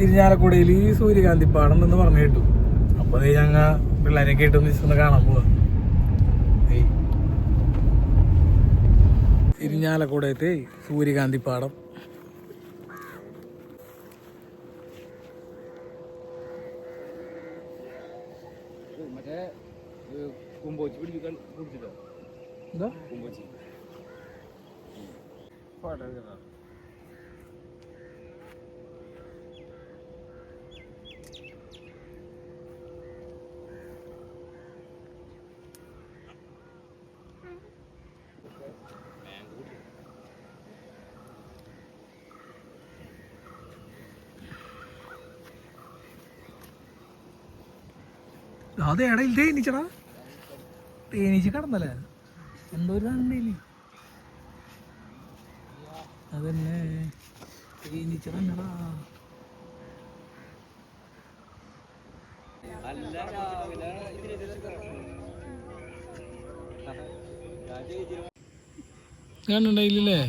ഇരിഞ്ഞാലക്കുടയിൽ സൂര്യകാന്തി പാടം എന്ന് പറഞ്ഞു കേട്ടു. അപ്പൊ ഞങ്ങ പിള്ളേരെ കേട്ടൊന്ന് ജസ്റ്റ് ഒന്ന് കാണാൻ പോവാ. ഇരിഞ്ഞാലക്കുടത്തെ സൂര്യകാന്തി പാടം. എന്താ അത് ഇടയിൽ തേനീച്ചടാ, തേനീച്ച കടന്നല്ലേ എന്തോ ഒരു കണ്ടേലി. അതന്നെ തേനീച്ച കണ്ടടാ. കണ്ടുണ്ടായില്ലേ?